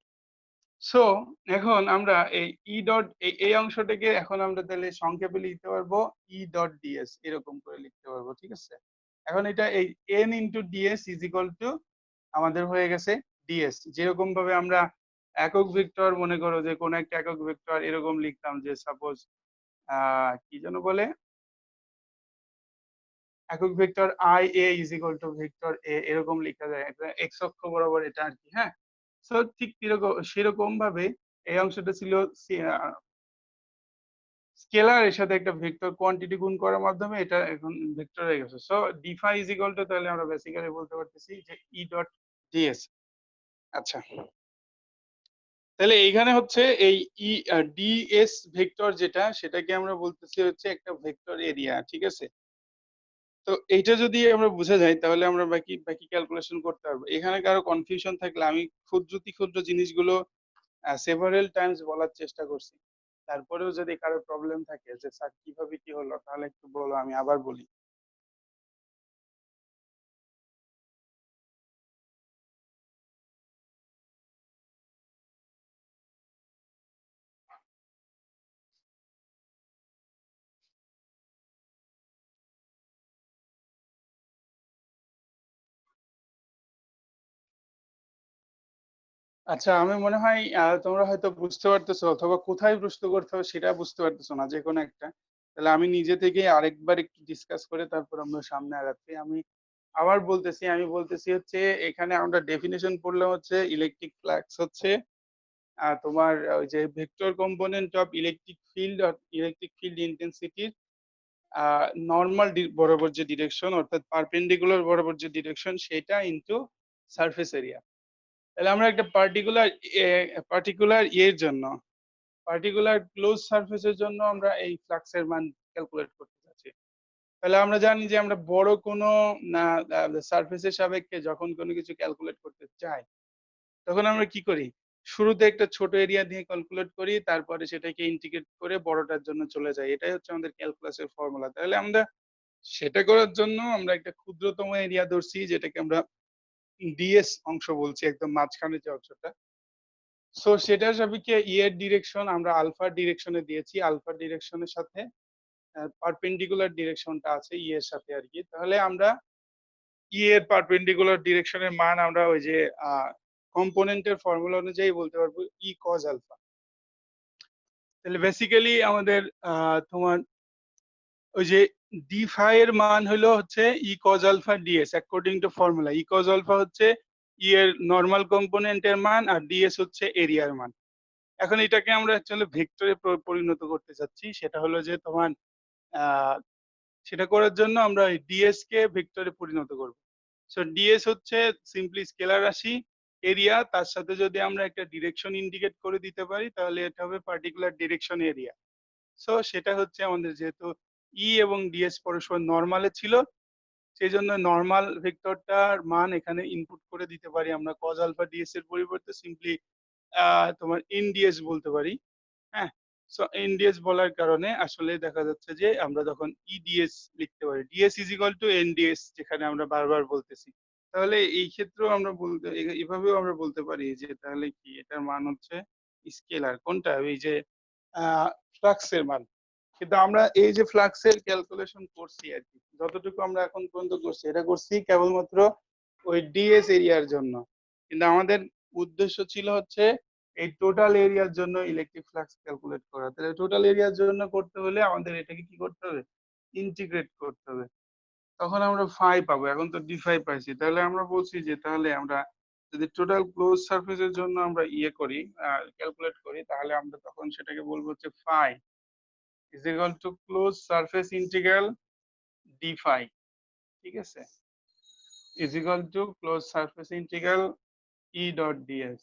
[SPEAKER 1] সো এখন আমরা এই ই ডট এই অংশটাকে এখন আমরা তাহলে সংক্ষেপে লিখতে পারবো ই ডট ডিএস, এরকম করে লিখতে পারবো, ঠিক আছে? এখন এটা এই N into DS is equal two আমাদের হয়ে গেছে ডিএস। যেরকম ভাবে আমরা একক ভেক্টর, মনে করো যে কোন একটা একক ভেক্টর এরকম লিখতাম যে সাপোজ কি যেন বলে, একক vector I A is equal to vector A, এরকম লেখা যায়, এটা এক্স অক্ষ বরাবর এটা আর কি, হ্যাঁ। সো ঠিক সেরকম ভাবে এই অংশটা ছিল স্কেলার এর সাথে একটা ভেক্টর কোয়ান্টিটি গুণ করার মাধ্যমে এটা এখন ভেক্টর হয়ে গেছে। So d phi is equal to, তাহলে আমরা বেসিক্যালি বলতে পারতেছি যে ই ডট ডিএস। আচ্ছা, তাহলে এইখানে হচ্ছে এই ই ডিএস ভেক্টর যেটা, সেটাকে আমরা বলতেছি হচ্ছে একটা ভেক্টর এরিয়া, ঠিক আছে? তো এইটা যদি আমরা বুঝে যাই তাহলে আমরা বাকি বাকি ক্যালকুলেশন করতে পারবো। এখানে কারো কনফিউশন থাকলে আমি ক্ষুদ্র জিনিসগুলো সেভারেল টাইমস বলার চেষ্টা করছি। তারপরেও যদি কারো প্রবলেম থাকে যে স্যার কিভাবে কি হলো, তাহলে একটু বলো, আমি আবার বলি। আচ্ছা, আমি মনে হয় তোমরা হয়তো বুঝতে পারতেছো, অথবা কোথায় প্রশ্ন করতে হবে সেটা বুঝতে পারতেছো না, যে কোনো একটা। তাহলে আমি নিজে থেকে আরেকবার একটু ডিসকাস করে তারপর আমরা সামনে আগাচ্ছি। আমি বলতেছি হচ্ছে এখানে আমরা ডেফিনেশন পড়লাম হচ্ছে ইলেকট্রিক ফ্লাক্স হচ্ছে তোমার ওই যে vector component of electric field or electric field ইন্টেন্সিটির নর্মাল বরাবর যে ডিরেকশন, অর্থাৎ পারপেন্ডিকুলার বরাবর যে ডিরেকশন, সেটা ইনটু সারফেস এরিয়া। তাহলে আমরা একটা পার্টিকুলার ইয়ের জন্য, পার্টিকুলার ক্লোজ সারফেসের জন্য আমরা এই ফ্লাক্সের মান ক্যালকুলেট করতে চাচ্ছি। তাহলে আমরা জানি যে আমরা বড় কোনো সারফেসের সাপেক্ষে যখন কোনো কিছু ক্যালকুলেট করতে চাই, তখন আমরা কি করি? শুরুতে একটা ছোট এরিয়া দিয়ে ক্যালকুলেট করি, তারপরে সেটাকে ইন্টিগ্রেট করে বড়টার জন্য চলে যাই। এটাই হচ্ছে আমাদের ক্যালকুলাসের ফর্মুলা। তাহলে আমরা সেটা করার জন্য আমরা একটা ক্ষুদ্রতম এরিয়া ধরছি, যেটাকে আমরা ডিএস অংশ বলছি, একদম মাঝখানে যে অংশটা। সো সেটার সাপেক্ষে এর ডিরেকশন আমরা আলফা ডিরেকশনে দিয়েছি। আলফা ডিরেকশনের সাথে পারপেন্ডিকুলার ডিরেকশনটা আছে এর সাথে আরকি। তাহলে আমরা এর পারপেন্ডিকুলার ডিরেকশনের মান আমরা ওই যে আ কম্পোনেন্টের ফর্মুলা অনুযায়ী বলতে পারবো cos আলফা। তাহলে বেসিক্যালি আমাদের তোমার ওই যে ডি ফাই এর মান হলো হচ্ছে cos alpha ds according to formula. cos alpha হচ্ছে এর নরমাল কম্পোনেন্টের মান আর ডিএস হচ্ছে এরিয়ার মান। এখন এটাকে আমরা অ্যাকচুয়ালি ভেক্টরে পরিণত করতে চাচ্ছি। সেটা হলো যে তোমার আ সেটা করার জন্য আমরা এই ডিএস কে ভেক্টরে পরিণত করব। সো ডিএস হচ্ছে সিম্পলি স্কেলার রাশি, এরিয়া তার সাথে যদি আমরা একটা ডিরেকশন ইন্ডিকেট করে দিতে পারি তাহলে এটা হবে পার্টিকুলার ডিরেকশন এরিয়া। সো সেটা হচ্ছে আমাদের যেহেতু এবং ডিএস পরস্পর নরমালে ছিল, সেজন্য নরমাল ভেক্টরটার মান এখানে ইনপুট করে দিতে পারি আমরা cos আলফা ডিএস এর পরিবর্তে সিম্পলি তোমার ইনডিএস বলতে পারি। হ্যাঁ? সো এনডিএস বলার কারণে আসলে দেখা যাচ্ছে যে আমরা যখন ইডিএস লিখতে পারি, DS is equal two NDS যেখানে আমরা বারবার বলতেছি। তাহলে এই ক্ষেত্রেও আমরা বলতে এভাবেও আমরা বলতে পারি যে তাহলে কি এটার মান হচ্ছে স্কেলার কোনটা? এই যে আ ফ্লাক্স এর মান। কিন্তু আমরা এই যে ফ্লাক্স এর ক্যালকুলেশন করছি আরকি। যতটুকু আমরা এখন পর্যন্ত করছি এটা করছি কেবলমাত্র ওই ডিএস এরিয়ার জন্য। কিন্তু আমাদের উদ্দেশ্য ছিল হচ্ছে এই টোটাল এরিয়ার জন্য ইলেকট্রিক ফ্লাক্স ক্যালকুলেট করা। তাহলে টোটাল এরিয়ার জন্য করতে হলে আমাদের এটাকে কি করতে হবে? ইন্টিগ্রেট করতে হবে। তখন আমরা ফাই পাবো। এখন তো ডি ফাই পাইছি। তাহলে আমরা বলছি যে তাহলে আমরা যদি টোটাল ক্লোজ সারফেস এর জন্য আমরা ইয়ে করি, ক্যালকুলেট করি, তাহলে আমরা তখন সেটাকে বলবো হচ্ছে phi is equal to close surface integral d phi. ঠিক আছে? Is equal to close surface integral E dot ds.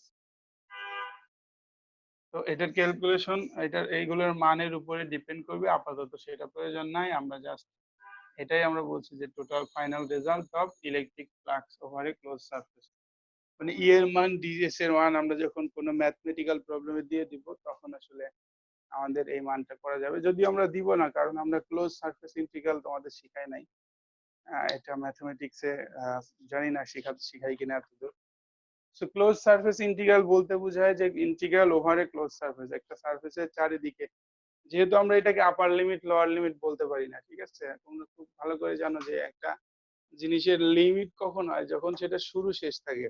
[SPEAKER 1] তো এটার ক্যালকুলেশন এটার এইগুলোর মানের উপরে ডিপেন্ড করবে। আপাতত সেটা প্রয়োজন নাই। আমরা জাস্ট এটাই আমরা বলছি যে total final result of electric flux over a close surface. মানে ই এর মান ডিএস এর মান আমরা যখন কোনো ম্যাথমেটিক্যাল প্রবলেমে দিয়ে দিব তখন আসলে আমাদের এই মানটা করা যাবে। যদিও আমরা দিব না, কারণ আমরা ক্লোজ সারফেস ইন্টিগ্রাল তোমাদের শিখাই নাই। এটা ম্যাথমেটিক্সে জানি না শিখাই কিনা এতদূর। সো ক্লোজ সারফেস ইন্টিগ্রাল বলতে বোঝায় যে integral over a close surface, একটা সারফেসের চারিদিকে। যেহেতু আমরা এটাকে আপার লিমিট লোয়ার লিমিট বলতে পারি না, ঠিক আছে? তোমরা খুব ভালো করে জানো যে একটা জিনিসের লিমিট কখন হয়, যখন সেটা শুরু শেষ থাকে।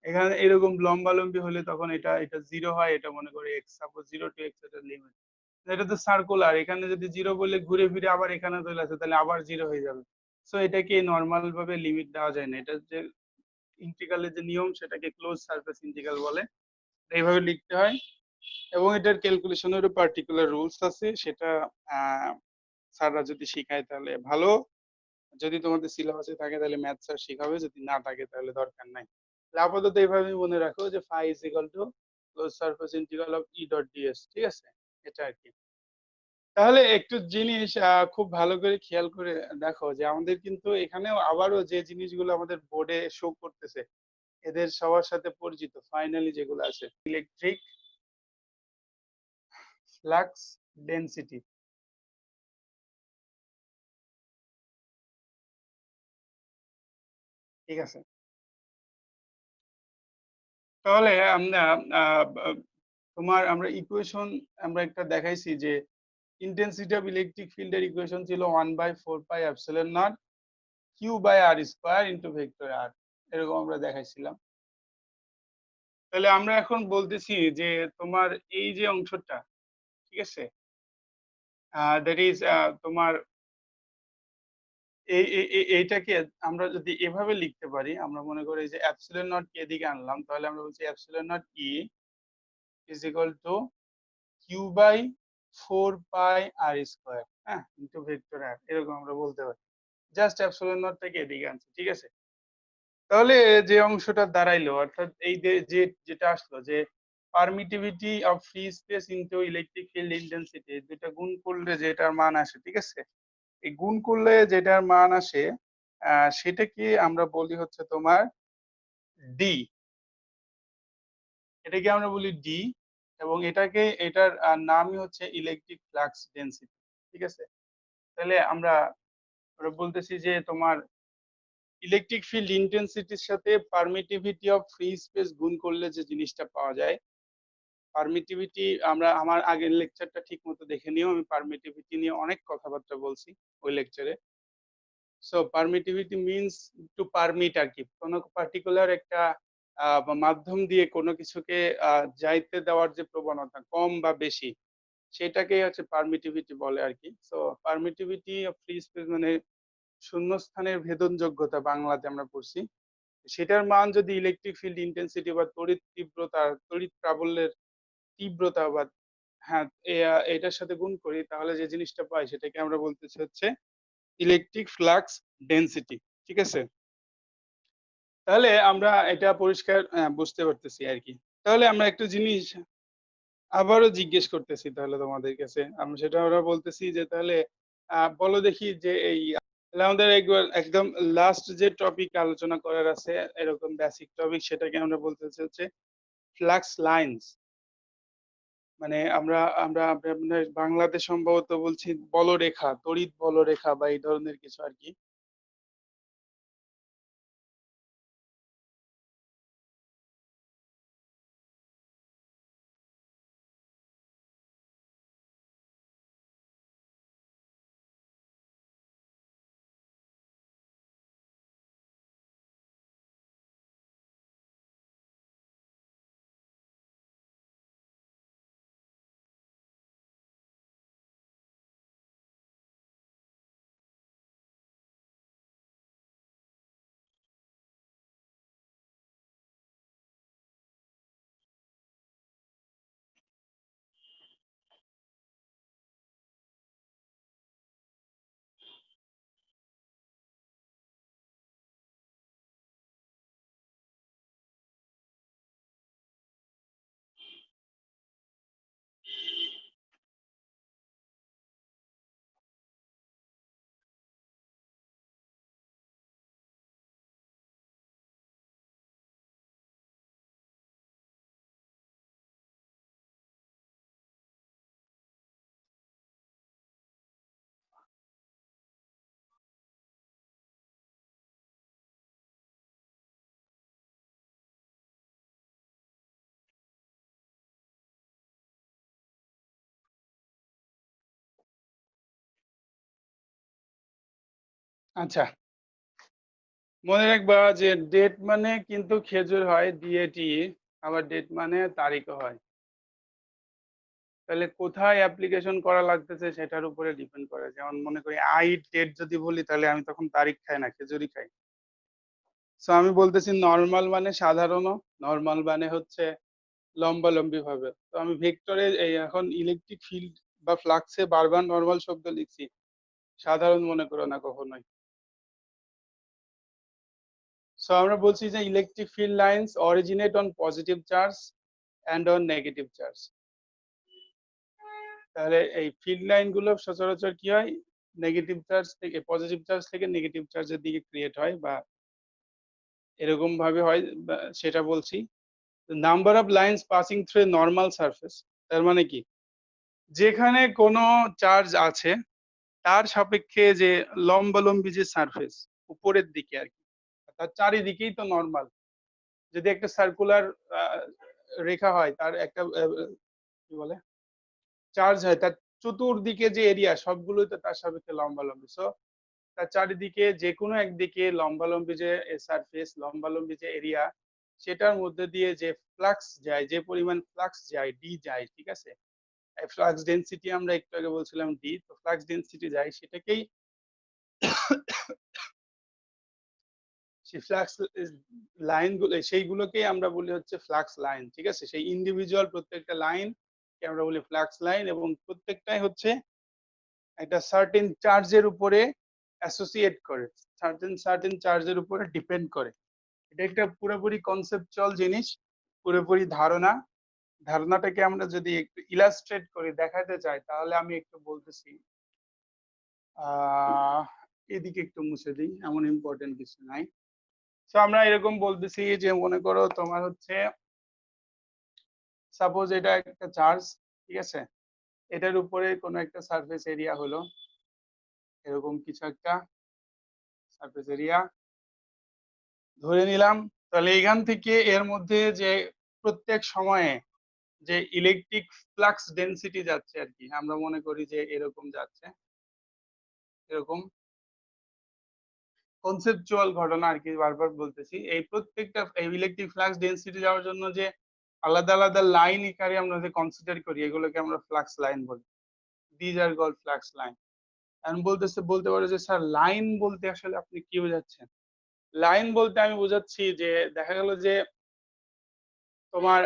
[SPEAKER 1] এখানে এরকম লম্বালম্বি হলে তখন এটা এটা জিরো হয়, এটা মনে করে x, suppose zero to x এটার লিমিট। এটা তো সার্কুলার, এখানে যদি জিরো বলে ঘুরে ফিরে আবার এখানে চলে আসে তাহলে আবার জিরো হয়ে যাবে। সো এটাকে নর্মাল ভাবে লিমিট দেওয়া যায় না। এটা যে ইন্টিগ্রালের যে নিয়ম সেটাকে ক্লোজ সারফেস ইন্টিগ্রাল বলে। এইভাবে লিখতে হয় এবং এটার ক্যালকুলেশনেরও পার্টিকুলার রুলস আছে। সেটা স্যাররা যদি শিখায় তাহলে ভালো। যদি তোমাদের সিলেবাসে থাকে তাহলে ম্যাথ স্যার শিখাবে, যদি না থাকে তাহলে দরকার নাই। তাহলে আপাতত এইভাবে মনে রাখো যে phi is equal to close surface integral of E dot ds. ঠিক আছে? এটা আর কি। তাহলে একটু জিনিস খুব ভালো করে খেয়াল করে দেখো যে আমাদের কিন্তু এখানেও আবারও যে জিনিসগুলো আমাদের বোর্ডে শো করতেছে এদের সবার সাথে পরিচিত ফাইনালি যেগুলো আছে, ইলেকট্রিক ফ্লাক্স ডেনসিটি। ঠিক আছে? তাহলে আমরা তোমার আমরা ইকুয়েশন আমরা একটা দেখাইছি যে ইন্টেন্সিটি অফ ইলেকট্রিক ফিল্ডের ইকুয়েশন ছিল 1/4 pi epsilon naught Q by R square into vector আর। এরকম আমরা দেখাইছিলাম। তাহলে আমরা এখন বলতেছি যে তোমার এই যে অংশটা, ঠিক আছে? দ্যাট ইজ তোমার এইটাকে আমরা যদি এভাবে লিখতে পারি, আমরা মনে করি যে এপসিলন নট কে এদিকে আনলাম, তাহলে আমরা বলছি epsilon naught E is equal to q by 4 pi r square, হ্যাঁ, ইনটু ভেক্টর আর। এরকম আমরা বলতে পারি। জাস্ট এপসিলন নট থেকে এদিকে আনছি, ঠিক আছে? তাহলে যে অংশটা দাঁড়াইলো, অর্থাৎ এই যে যেটা আসলো যে permittivity of free space into electric field intensity, দুইটা গুণ করলে যেটার মান আসে, ঠিক আছে? এই গুণ করলে যেটার মান আসে সেটাকে আমরা বলি হচ্ছে তোমার ডি। এটাকে আমরা বলি ডি, এবং এটার নামই হচ্ছে ইলেকট্রিক ফ্লাক্স ডেনসিটি। ঠিক আছে? তাহলে আমরা বলতেছি যে তোমার ইলেকট্রিক ফিল্ড ইন্টেন্সিটির সাথে পারমিটিভিটি অফ ফ্রি স্পেস গুণ করলে যে জিনিসটা পাওয়া যায়, পারমিটিভিটি আমার আগের লেকচারটা ঠিক মতো দেখে নিও, আমি পারমিটিভিটি নিয়ে অনেক কথাবার্তা বলছি ওই লেকচারে। So permittivity means to permit আর কি, কোনো পার্টিকুলার একটা মাধ্যম দিয়ে কোনো কিছুকে যাইতে দেওয়ার যে প্রবণতা কম বা বেশি, সেটাকেই হচ্ছে পারমিটিভিটি বলে আর কি। So permittivity of free space মানে শূন্যস্থানের ভেদনযোগ্যতা, বাংলাতে আমরা পড়ছি। সেটার মান যদি ইলেকট্রিক ফিল্ড ইন্টেন্সিটি বা তড়িৎ তীব্রতা, তড়িৎ প্রাবল্যের তীব্রতা বা হ্যাঁ এটার সাথে গুণ করি, তাহলে যে জিনিসটা পাই সেটাকে আমরা বলতেছি হচ্ছে ইলেকট্রিক ফ্লাক্স ডেনসিটি। ঠিক আছে? তাহলে আমরা এটা পরিষ্কার বুঝতে পারতেছি আর কি। তাহলে আমরা একটা জিনিস আবারও জিজ্ঞেস করতেছি তাহলে তোমাদের কাছে, আমরা সেটা আমরা বলতেছি যে তাহলে বলো দেখি যে এই তাহলে আমাদের একবার একদম লাস্ট যে টপিক আলোচনা করার আছে এরকম বেসিক টপিক, সেটাকে আমরা বলতেছি হচ্ছে ফ্লাক্স লাইনস। মানে আমরা আমরা আপনার বাংলাতে সম্ভবত বলছি বলরেখা, তড়িৎ বলরেখা বা এই ধরনের কিছু আর কি। আচ্ছা, মনে রাখবা যে ডেট মানে কিন্তু খেজুর হয় ডিএটি, আবার ডেট মানে তারিখও হয়। তাহলে কোথায় অ্যাপ্লিকেশন করা লাগতেছে সেটার উপরে ডিপেন্ড করে। যেমন মনে করি আই ডেট যদি বলি, তাহলে আমি তখন তারিখ খাই না, খেজুরই খাই। সো আমি বলতেছি নর্মাল মানে সাধারণ, নর্মাল মানে হচ্ছে লম্বালম্বি ভাবে। তো আমি ভেক্টরে এই এখন ইলেকট্রিক ফিল্ড বা ফ্লাক্সে বারবার নর্মাল শব্দ লিখছি, সাধারণ মনে করো না কখনোই। সো আমরা বলছি যে electric field lines originate on positive charge and on negative charge. তাহলে এই ফিল্ড লাইন গুলো সচরাচর কি হয়, নেগেটিভ চার্জ থেকে পজিটিভ চার্জ থেকে নেগেটিভ চার্জের দিকে ক্রিয়েট হয় বা এরকম ভাবে হয়, সেটা বলছি। Number of lines passing through normal surface, তার মানে কি, যেখানে কোনো চার্জ আছে তার সাপেক্ষে যে লম্বালম্বি যে সারফেস উপরের দিকে আর কি, তার চারিদিকেই তো নর্মাল। যদি একটা সার্কুলার রেখা হয়, তার একটা কি বলে চার্জ হয়, তার চতুর্দিকে যে এরিয়া সবগুলোই তো তার সাপেক্ষে লম্বালম্বি। সো তার চারিদিকে যে কোনো একদিকে লম্বালম্বি যে সারফেস, লম্বালম্বি যে এরিয়া, সেটার মধ্যে দিয়ে যে ফ্লাক্স যায়, যে পরিমাণ ফ্লাক্স যায় ডি যায়, ঠিক আছে? ফ্লাক্স ডেনসিটি আমরা একটু আগে বলছিলাম ডি, তো ফ্লাক্স ডেনসিটি যায় সেটাকেই সেই ফ্লাক্স লাইন গুলো, সেইগুলোকেই আমরা বলি হচ্ছে ফ্লাক্স লাইন। ঠিক আছে? সেই ইন্ডিভিজুয়াল প্রত্যেকটা লাইন কে আমরা বলি ফ্লাক্স লাইন, এবং প্রত্যেকটাই হচ্ছে একটা সার্টেন চার্জের উপরে অ্যাসোসিয়েট করে, সার্টেন চার্জের উপরে ডিপেন্ড করে। এটা একটা পুরোপুরি কনসেপচুয়াল জিনিস, পুরোপুরি ধারণা। ধারণাটাকে আমরা যদি একটু ইলাস্ট্রেট করে দেখাতে চাই, তাহলে আমি একটু বলতেছি। আহ এদিকে একটু মুছে দিই, এমন ইম্পর্টেন্ট কিছু নাই। তো আমরা এরকম বলতেছি যে মনে করো তোমার হচ্ছে সাপোজ এটা একটা চার্জ, ঠিক আছে, এটার উপরে কোনো একটা সারফেস এরিয়া হলো এরকম কিছু একটা সারফেস এরিয়া ধরে নিলাম। তাহলে এখান থেকে এর মধ্যে যে প্রত্যেক সময়ে যে ইলেকট্রিক ফ্লাক্স ডেনসিটি যাচ্ছে আর কি, আমরা মনে করি যে এরকম যাচ্ছে, এরকম কনসেপচুয়াল ঘটনা আর কি, বারবার বলতেছি। এই প্রত্যেকটা ইলেকট্রিক ফ্লাক্স ডেনসিটি যাওয়ার জন্য যে আলাদা আলাদা লাইন আকারে আমরা যে কনসিডার করি, এগুলোকে আমরা ফ্লাক্স লাইন বলি। These are called flux line. এখন বলতে পারো যে স্যার লাইন বলতে আসলে আপনি কি বোঝাচ্ছেন? লাইন বলতে আমি বোঝাচ্ছি যে দেখা গেল যে তোমার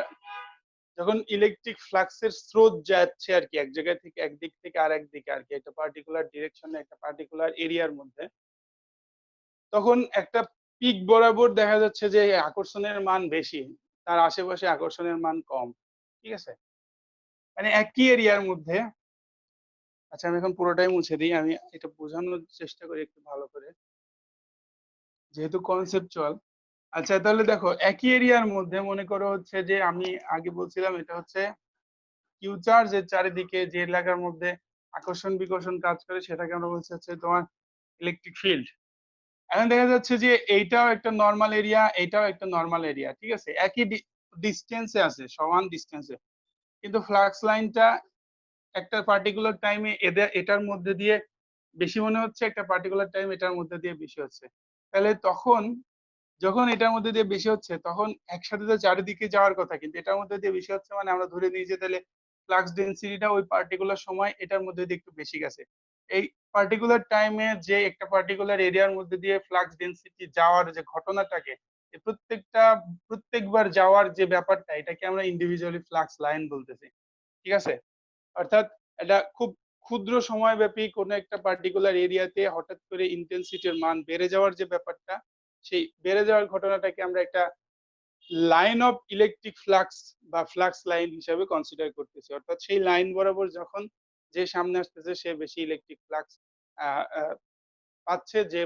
[SPEAKER 1] যখন ইলেকট্রিক ফ্লাক্সের স্রোত যাচ্ছে আর কি এক জায়গা থেকে একদিক থেকে আরেক দিকে আর কি, একটা পার্টিকুলার ডিরেকশনে একটা পার্টিকুলার এরিয়ার মধ্যে, তখন একটা পিক বরাবর দেখা যাচ্ছে যে আকর্ষণের মান বেশি, তার আশেপাশে আকর্ষণের মান কম, ঠিক আছে? মানে একই এরিয়ার মধ্যে। আচ্ছা আমি এখন পুরোটাই মুছে দিই, আমি এটা বোঝানোর চেষ্টা করি একটু ভালো করে, যেহেতু কনসেপচুয়াল। আচ্ছা তাহলে দেখো একই এরিয়ার মধ্যে মনে করো হচ্ছে যে আমি আগে বলছিলাম এটা হচ্ছে কিউ চার্জ, এর চারিদিকে যে এলাকার মধ্যে আকর্ষণ বিকর্ষণ কাজ করে সেটাকে আমরা বলছি হচ্ছে তোমার ইলেকট্রিক ফিল্ড। এখন দেখা যাচ্ছে যে এইটাও একটা নর্মাল এরিয়া, এইটাও একটা নর্মাল এরিয়া, ঠিক আছে, একই ডিস্টেন্সে আছে, সমান ডিস্টেন্সে, কিন্তু ফ্লাক্স লাইনটা একটা পার্টিকুলার টাইমে এটার মধ্যে দিয়ে বেশি মনে হচ্ছে, একটা পার্টিকুলার টাইম এটার মধ্যে দিয়ে বেশি হচ্ছে। তাহলে তখন যখন এটার মধ্যে দিয়ে বেশি হচ্ছে তখন একসাথে তো চারিদিকে যাওয়ার কথা, কিন্তু এটার মধ্যে দিয়ে বেশি হচ্ছে মানে আমরা ধরে নিই যে তাহলে ফ্লাক্স ডেনসিটিটা ওই পার্টিকুলার সময় এটার মধ্যে দিয়ে একটু বেশি গেছে। এই পার্টিকুলার টাইমে যে একটা পার্টিকুলার এরিয়ার মধ্যে দিয়ে ফ্লাক্স ডেনসিটি যাওয়ার যে ঘটনাটাকে, এই প্রত্যেকবার যাওয়ার যে ব্যাপারটা, এটাকে আমরা ইন্ডিভিজুয়ালি ফ্লাক্স লাইন বলতেছি, ঠিক আছে? অর্থাৎ এটা খুব ক্ষুদ্র সময়ব্যাপী কোনো একটা পার্টিকুলার এরিয়াতে হঠাৎ করে ইন্টেন্সিটির মান বেড়ে যাওয়ার যে ব্যাপারটা, সেই বেড়ে যাওয়ার ঘটনাটাকে আমরা একটা লাইন অফ ইলেকট্রিক ফ্লাক্স বা ফ্লাক্স লাইন হিসাবে কনসিডার করতেছি। অর্থাৎ সেই লাইন বরাবর যখন যে সামনে আসতেছে সে বেশি ইলেকট্রিক ফ্লাক্স পাচ্ছে, যে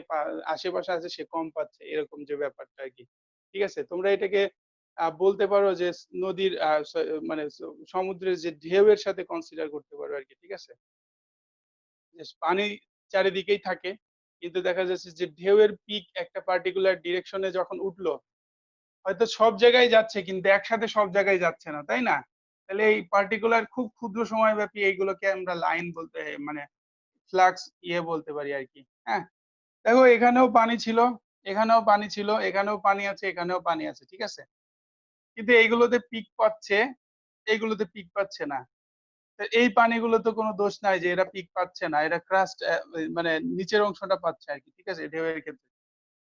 [SPEAKER 1] আশেপাশে আছে সে কম পাচ্ছে, এরকম যে ব্যাপারটা আর কি, ঠিক আছে? তোমরা এটাকে বলতে পারো যে নদীর মানে সমুদ্রের যে ঢেউয়ের সাথে কনসিডার করতে পারো আর কি, ঠিক আছে? যে পানি চারিদিকেই থাকে, কিন্তু দেখা যাচ্ছে যে ঢেউয়ের পিক একটা পার্টিকুলার ডিরেকশনে যখন উঠলো, হয়তো সব জায়গায় যাচ্ছে কিন্তু একসাথে সব জায়গায় যাচ্ছে না, তাই না? তাহলে এই পার্টিকুলার খুব ক্ষুদ্র সময়ব্যাপী এইগুলোকে আমরা লাইন বলতে, মানে ফ্লাক্স বলতে পারি আর কি। হ্যাঁ, দেখো এখানেও পানি ছিল, এখানেও পানি ছিল, এখানেও পানি আছে, এখানেও পানি আছে, ঠিক আছে, কিন্তু এইগুলোতে পিক পাচ্ছে, এইগুলোতে পিক পাচ্ছে না। তো এই পানিগুলো তো কোনো দোষ নাই যে এরা পিক পাচ্ছে না, এরা ক্রাস্ট মানে নিচের অংশটা পাচ্ছে আর কি, ঠিক আছে, ঢেউয়ের ক্ষেত্রে।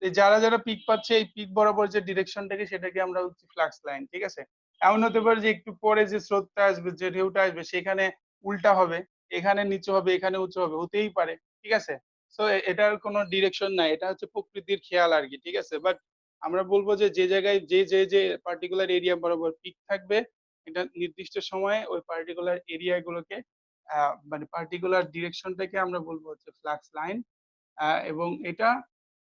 [SPEAKER 1] এই যারা যারা পিক পাচ্ছে এই পিক বরাবর যে ডিরেকশনটাকে সেটাকে আমরা বলছি ফ্লাক্স লাইন, ঠিক আছে? এমন হতে পারে যে একটু পরে যে স্রোতটা আসবে, যে ঢেউটা আসবে সেখানে উল্টা হবে, এখানে নিচু হবে, এখানে উঁচু হবে, হতেই পারে, ঠিক আছে? সো এটার কোনো ডিরেকশন নাই, এটা হচ্ছে প্রকৃতির খেয়াল আর কি, ঠিক আছে? বাট আমরা বলবো যে যে জায়গায় যে পার্টিকুলার এরিয়া বরাবর পিক থাকবে, এটা নির্দিষ্ট সময়ে ওই পার্টিকুলার এরিয়া গুলোকে মানে পার্টিকুলার ডিরেকশনটাকে আমরা বলবো হচ্ছে ফ্লাক্স লাইন। এবং এটা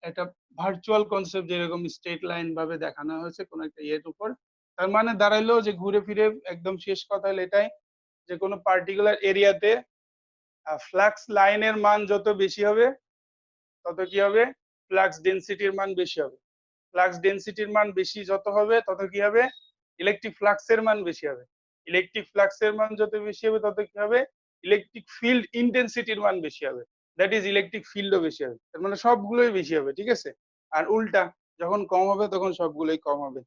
[SPEAKER 1] একটা ভার্চুয়াল কনসেপ্ট, যেরকম স্ট্রেট লাইন ভাবে দেখানো হয়েছে কোন একটা ইয়ের উপর। তার মানে দাঁড়াইলো যে ঘুরে ফিরে একদম শেষ কথা হলো এটাই, যে কোনো পার্টিকুলার এরিয়াতে ফ্লাক্স লাইনের মান যত বেশি হবে তত কি হবে, ফ্লাক্স ডেনসিটির মান বেশি হবে। ফ্লাক্স ডেনসিটির মান বেশি যত হবে তত কি হবে, ইলেকট্রিক ফ্লাক্সের মান বেশি হবে। ইলেকট্রিক ফ্লাক্সের মান যত বেশি হবে তত কি হবে, ইলেকট্রিক ফিল্ড ইন্টেন্সিটির মান বেশি হবে, দ্যাট ইজ ইলেকট্রিক ফিল্ডও বেশি হবে। তার মানে সবগুলোই বেশি হবে, ঠিক আছে? আর উল্টা, যখন কম হবে তখন সবগুলোই কম হবে।